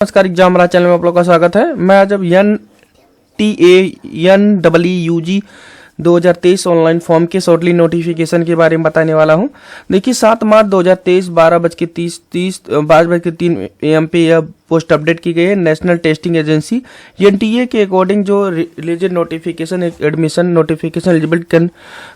नमस्कार, एग्जाम वाला चैनल में आप लोग का स्वागत है। मैं आज अब NTANEEUG 2023 ऑनलाइन फॉर्म के शॉर्टली नोटिफिकेशन के बारे में बताने वाला हूं। देखिए 7 मार्च 2023 12:30 AM पे यह पोस्ट अपडेट की गई है। नेशनल टेस्टिंग एजेंसी NTA के अकॉर्डिंग जो religious notification admission notification eligible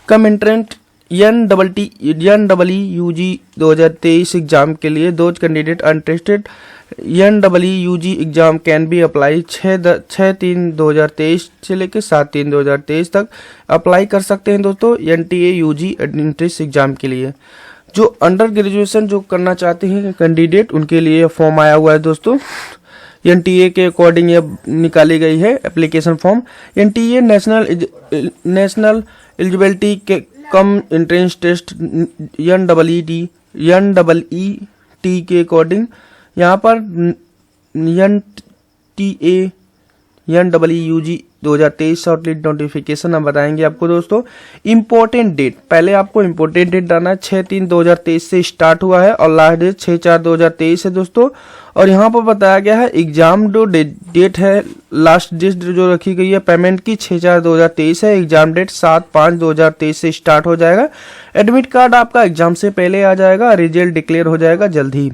cum entrant NEEUG 2023 exam के लिए those candidate untested NEEUG exam can be apply 6/3/2023 से लेकर 7/3/2023 तक अप्लाई कर सकते हैं दोस्तों NTAUG एंट्रेंस एग्जाम के लिए। जो अंडर ग्रेजुएशन जो करना चाहते हैं कैंडिडेट उनके लिए फॉर्म आया हुआ है दोस्तों। NTA के अकॉर्डिंग यह निकाली गई है application form. NTA national eligibility के कम एंट्रेंस टेस्ट NEET के अकॉर्डिंग यहाँ पर NTA NEEUG 2023 शॉर्टलिस्ट नोटिफिकेशन हम बताएंगे आपको दोस्तों। इम्पोर्टेंट डेट, पहले आपको इम्पोर्टेंट डेट डालना है। 6/3/2023 से स्टार्ट हुआ है और लास्ट डेट 6/4/2023 है दोस्तों। और यहाँ पर बताया गया है एग्जाम जो डेट है, लास्ट डेट जो रखी गई है पेमेंट की 6/4/2023 है। एग्जाम डेट 7/5/2023 से स्टार्ट हो जाएगा। एडमिट कार्ड आपका एग्जाम से पहले आ जाएगा, रिजल्ट डिक्लेयर हो जाएगा जल्द ही।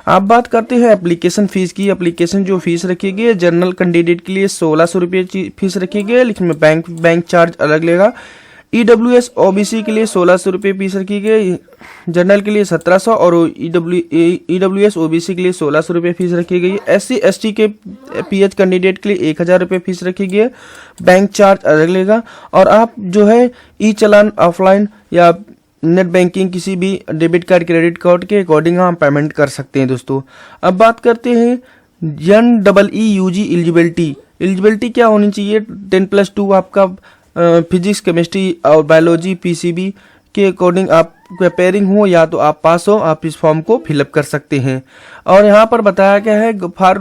आप बात करते हैं एप्लीकेशन फीस की। एप्लीकेशन जो फीस रखी गई है जनरल कैंडिडेट के लिए 1600 रुपये फीस रखी गई है, लेकिन बैंक चार्ज अलग लेगा। EWS OBC के लिए 1600 रुपये फीस रखी गई, जनरल के लिए 1700 और EWS OBC के लिए 1600 रुपये फीस रखी गई। SC ST के PH कैंडिडेट के लिए 1000 रुपये फीस रखी गई है, बैंक चार्ज अलग लेगा। और आप जो है ई चालान ऑफलाइन या नेट बैंकिंग किसी भी डेबिट कार्ड क्रेडिट कार्ड के अकॉर्डिंग हम पेमेंट कर सकते हैं दोस्तों। अब बात करते हैं NEEUG एलिजिबिलिटी क्या होनी चाहिए। 10+2 आपका फिजिक्स केमिस्ट्री और बायोलॉजी PCB के अकॉर्डिंग आप प्रिपेयरिंग हो या तो आप पास हो, आप इस फॉर्म को फिलअप कर सकते हैं। और यहाँ पर बताया गया है for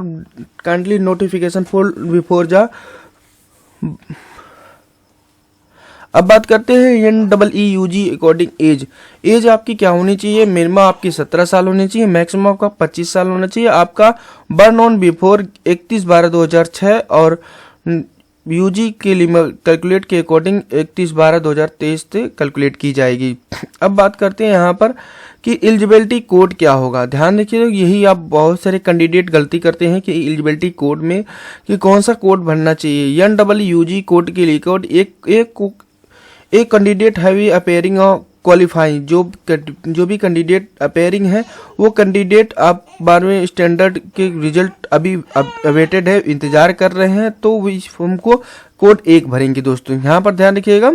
kindly notification for before जा। अब बात करते हैं NEEUG अकॉर्डिंग एज आपकी क्या होनी चाहिए। मिनिमम आपकी 17 साल होनी चाहिए, मैक्सिमम आपका 25 साल होना चाहिए। आपका बर्न ऑन बिफोर 31/12/2006 और UG के लिए कैलकुलेट के अकॉर्डिंग 31/12/2023 से कैलकुलेट की जाएगी। अब बात करते हैं यहाँ पर कि एलिजिबिलिटी कोड क्या होगा। ध्यान रखिए, यही आप बहुत सारे कैंडिडेट गलती करते हैं कि एलिजिबिलिटी कोड में कि कौन सा कोड भरना चाहिए। NEEUG कोड के लिए कोड एक कैंडिडेट हैवी अपेयरिंग और क्वालिफाइंग, जो भी कैंडिडेट अपेयरिंग है वो कैंडिडेट आप 12वीं स्टैंडर्ड के रिजल्ट अभी अवेटेड है, इंतजार कर रहे हैं, तो इस फॉर्म को कोड 1 भरेंगे दोस्तों। यहाँ पर ध्यान रखिएगा,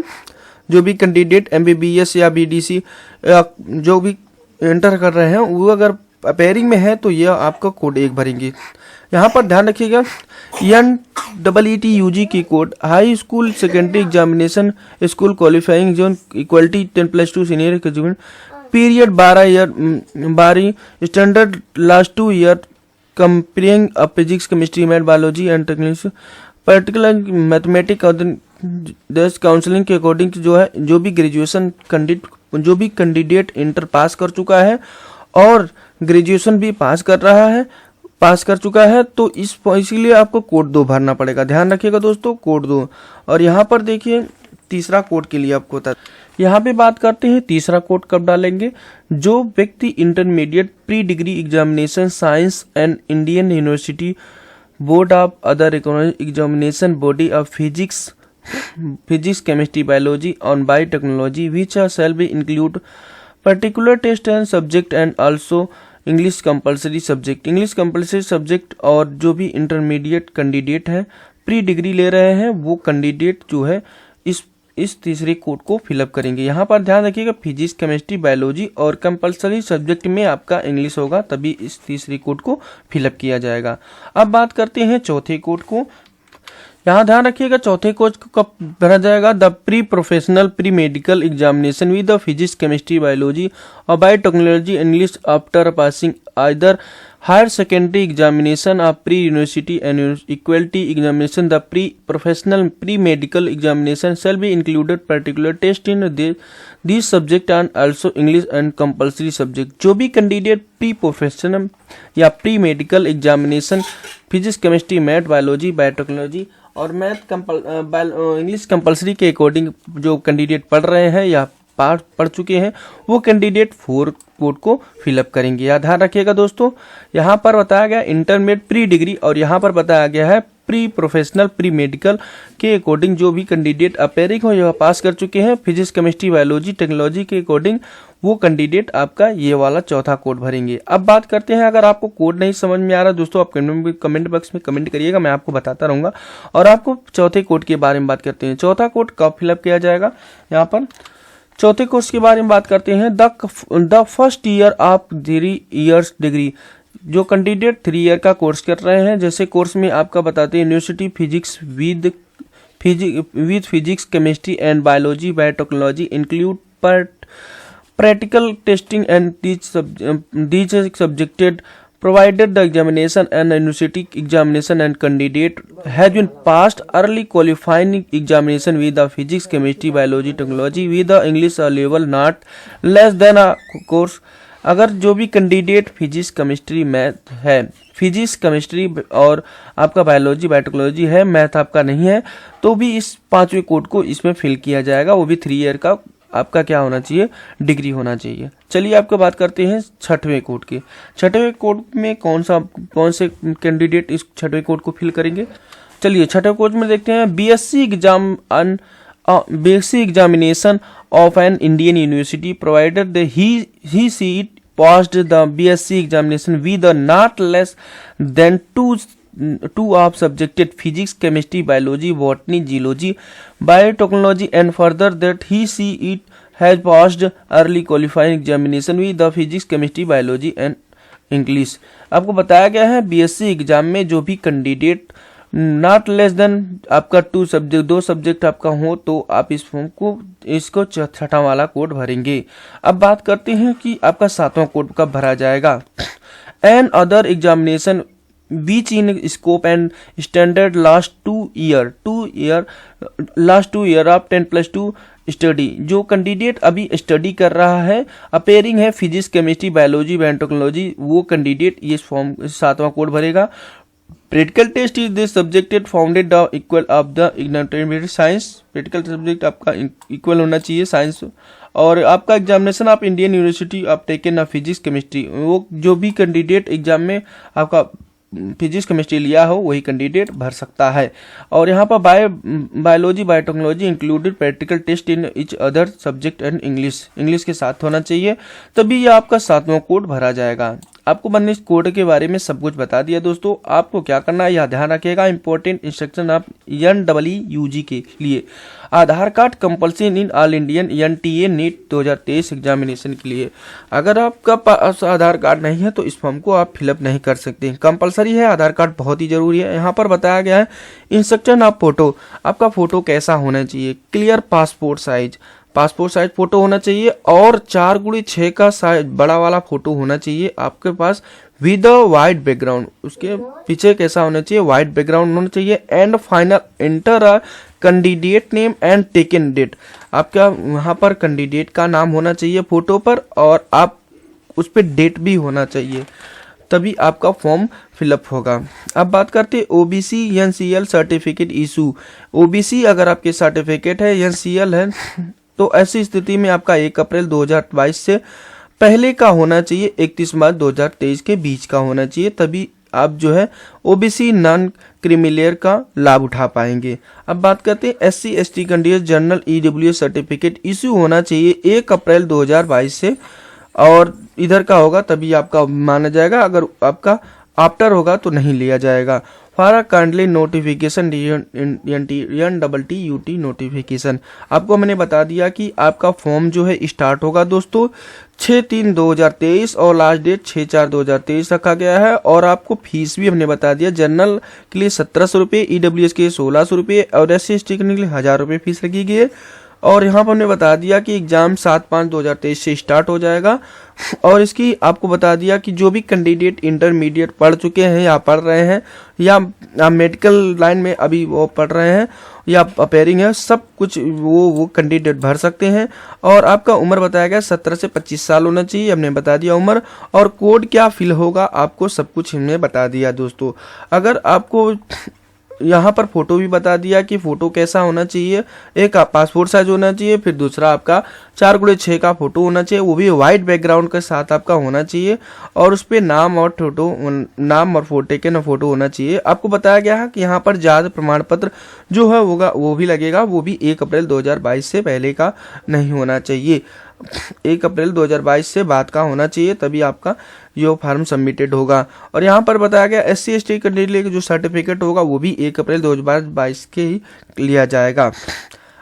जो भी कैंडिडेट MBBS या BDC जो भी एंटर कर रहे हैं वो अगर अपेयरिंग में है तो यह आपका कोड 1 भरेंगे। यहाँ पर ध्यान रखिएगा NEET की code high school secondary examination school qualifying zone equality 10+2 senior education period 12 standard last 2 year comparing physics chemistry math biology and techniques particular mathematics और काउंसलिंग के अकॉर्डिंग जो है जो भी कैंडिडेट इंटर पास कर चुका है और ग्रेजुएशन भी पास कर चुका है तो इसीलिए आपको कोड 2 भरना पड़ेगा। ध्यान रखिएगा दोस्तों, कोड 2। और यहाँ पर देखिए तीसरा कोड के लिए आपको यहाँ पे बात करते हैं तीसरा कोड कब डालेंगे। जो व्यक्ति intermediate pre degree examination science and Indian university board of other examination body of physics chemistry biology on biotechnology which shall be include particular test and subject and also English compulsory subject और जो भी intermediate candidate है pre degree ले रहे हैं वो candidate जो है इस तीसरे कोड को फिलअप करेंगे। यहाँ पर ध्यान रखिएगा फिजिक्स केमिस्ट्री बायोलॉजी और कंपलसरी सब्जेक्ट में आपका इंग्लिश होगा, तभी इस तीसरे कोड को फिलअप किया जाएगा। अब बात करते हैं चौथे कोड को। यहाँ ध्यान रखिएगा चौथे कोड को कब भरा जाएगा। The pre professional pre medical examination with the physics chemistry biology और biotechnology English after passing either higher secondary examination or pre-university and equality examination. The pre-professional pre-medical examination shall be included particular test in these subject and also English and compulsory subject. जो भी candidate pre professional या pre medical examination physics, chemistry, math, biology, biotechnology और math English compulsory के according जो candidate पढ़ रहे हैं या पढ़ चुके हैं वो कैंडिडेट 4 कोड को फिलअप करेंगे। या ध्यान रखिएगा दोस्तों, यहाँ पर बताया गया इंटरमीडिएट प्री डिग्री और यहाँ पर बताया गया है प्री प्रोफेशनल प्री मेडिकल के अकॉर्डिंग जो भी कैंडिडेट अपेयरिंग हो या पास कर चुके हैं फिजिक्स, केमिस्ट्री, बायोलॉजी, टेक्नोलॉजी के अकॉर्डिंग वो कैंडिडेट आपका ये वाला चौथा कोड भरेंगे। अब बात करते हैं, अगर आपको कोड नहीं समझ में आ रहा दोस्तों आप कमेंट बॉक्स में कमेंट करिएगा, मैं आपको बताता रहूंगा। और आपको चौथे कोड के बारे में बात करते हैं। चौथा कोड कब फिलअप किया जाएगा, यहाँ पर चौथे कोर्स के बारे में बात करते हैं। The first year of 3 years degree, जो कैंडिडेट 3 ईयर का कोर्स कर रहे हैं, जैसे कोर्स में आपका बताते हैं university physics with physics, chemistry and biology, biotechnology include practical testing and these subjected provided the examination and university examination and candidate has been passed early qualifying examination with the physics, chemistry, biology, technology with the English level not less than a course। अगर जो भी candidate physics, chemistry, math है, physics, chemistry और आपका biology, biotechnology है, math आपका नहीं है, तो भी इस 5वें कोड को इसमें फिल किया जाएगा। वो भी 3 ईयर का आपका क्या होना चाहिए, डिग्री होना चाहिए। चलिए आपको बात करते हैं 6वें कोड की। 6वें कोड में कौन से कैंडिडेट इस 6वें कोड को फिल करेंगे। चलिए 6वें कोड में देखते हैं BSc examination of an Indian university provided he seat passed the BSc examination with a not less than two of subjected physics, chemistry, biology, botany, geology, biotechnology and further that it has passed early qualifying examination with the physics, chemistry, biology and English। आपको बताया गया है BSc exam में जो भी candidate not less than आपका 2 subject आपका हो तो आप इस फॉर्म को इसको 6वां वाला कोड भरेंगे। अब बात करते हैं कि आपका 7वां कोड कब भरा जाएगा। An other examination beach in scope and standard last 2 year of 10+2 study, जो कैंडिडेट अभी स्टडी कर रहा है, अपेयरिंग है फिजिक्स, केमिस्ट्री, बायोलॉजी, बायोटेक्नोलॉजी, वो कैंडिडेट ये फॉर्म 7वां कोड भरेगा। Practical test is this subjected founded the equal of the intermediate science, practical subject आपका इक्वल होना चाहिए साइंस। और आपका एग्जामिनेशन आप इंडियन यूनिवर्सिटी आप टेकन फिजिक्स, केमिस्ट्री, वो जो भी कैंडिडेट एग्जाम में आपका फिजिक्स, केमिस्ट्री लिया हो वही कैंडिडेट भर सकता है। और यहाँ पर biology, biotechnology included practical test in each other subject and English के साथ होना चाहिए, तभी ये आपका 7वां कोड भरा जाएगा। आपको मैंने इस कोड के बारे में सब कुछ बता दिया दोस्तों। आपको क्या करना है यह ध्यान रखिएगा, इंपॉर्टेंट इंस्ट्रक्शन आप NEET के लिए Aadhaar card compulsory in all Indian NTA NEET 2023 examination के लिए। अगर आपका पास आधार कार्ड नहीं है तो इस फॉर्म को आप फिलअप नहीं कर सकते, कंपलसरी है, आधार कार्ड बहुत ही जरूरी है। यहाँ पर बताया गया है इंस्ट्रक्शन ऑफ फोटो, आपका फोटो कैसा होना चाहिए, क्लियर पासपोर्ट साइज फोटो होना चाहिए और 4x6 का साइज बड़ा वाला फोटो होना चाहिए आपके पास विद वाइट बैकग्राउंड, उसके पीछे कैसा होना चाहिए, वाइट बैकग्राउंड होना चाहिए। And final enter a candidate name and taken date, आपका वहां पर कैंडिडेट का नाम होना चाहिए फोटो पर और आप उस पर डेट भी होना चाहिए, तभी आपका फॉर्म फिलअप होगा। अब बात करते हैं OBC NCL certificate issue. OBC अगर आपके सर्टिफिकेट है, NCL है, तो ऐसी स्थिति में आपका 1 अप्रैल 2022 से पहले का होना चाहिए, 31 मार्च 2023 के बीच का होना चाहिए, तभी आप जो है ओबीसी नॉन क्रीमिलेयर का लाभ उठा पाएंगे। अब बात करते हैं SC ST candidate general EWS certificate issue होना चाहिए 1 अप्रैल 2022 से और इधर का होगा तभी आपका माना जाएगा, अगर आपका आफ्टर होगा तो नहीं लिया जाएगा। For kindly notification NTT notification, आपको मैंने बता दिया कि आपका फॉर्म जो है स्टार्ट होगा दोस्तों 6/3/2023 और लास्ट डेट 6/4/2023 रखा गया है। और आपको फीस भी हमने बता दिया, जनरल के लिए 1700 रुपये, EWS के 1600 रुपये और SC ST के लिए 1000 रुपये फीस लगी गई है। और यहाँ पर हमने बता दिया कि एग्ज़ाम 7/5/2023 से स्टार्ट हो जाएगा। और इसकी आपको बता दिया कि जो भी कैंडिडेट इंटरमीडिएट पढ़ चुके हैं या पढ़ रहे हैं या मेडिकल लाइन में अभी वो पढ़ रहे हैं या अपेयरिंग है, सब कुछ वो कैंडिडेट भर सकते हैं। और आपका उम्र बताया गया 17 से 25 साल होना चाहिए, हमने बता दिया उम्र। और कोड क्या फिल होगा आपको सब कुछ हमने बता दिया दोस्तों। अगर आपको यहाँ पर फोटो भी बता दिया कि फोटो कैसा होना चाहिए, एक पासपोर्ट साइज होना चाहिए, फिर दूसरा आपका 4x6 का फोटो होना चाहिए, वो भी वाइट बैकग्राउंड के साथ आपका होना चाहिए। और उस पर नाम और फोटो के फोटो होना चाहिए। आपको बताया गया है कि यहाँ पर जाति प्रमाण पत्र जो है होगा वो भी लगेगा, वो भी 1 अप्रैल 2022 से पहले का नहीं होना चाहिए। 1 अप्रैल 2022 से बाद का होना चाहिए, तभी आपका यो फॉर्म सबमिटेड होगा। और यहाँ पर बताया गया SC/ST कैंडिडेट का जो सर्टिफिकेट होगा वो भी 1 अप्रैल 2022 के ही लिया जाएगा।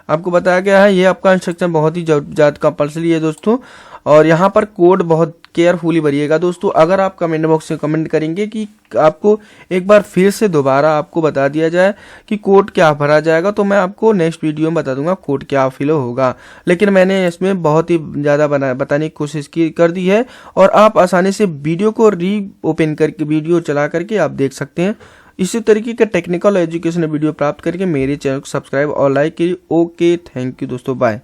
आपको बताया गया है ये आपका इंस्ट्रक्शन बहुत ही ज़्यादा कंपल्सरी है दोस्तों। और यहाँ पर कोड बहुत केयरफुली भरिएगा दोस्तों। अगर आप कमेंट बॉक्स में कमेंट करेंगे कि आपको एक बार फिर से दोबारा आपको बता दिया जाए कि कोड क्या भरा जाएगा, तो मैं आपको नेक्स्ट वीडियो में बता दूंगा कोड क्या फिल होगा। लेकिन मैंने इसमें बहुत ही ज़्यादा बताने की कोशिश कर दी है। और आप आसानी से वीडियो को रीओपन करके वीडियो चला करके आप देख सकते हैं। इसी तरीके का टेक्निकल एजुकेशन वीडियो प्राप्त करके मेरे चैनल को सब्सक्राइब और लाइक कीजिए। ओके, थैंक यू दोस्तों, बाय।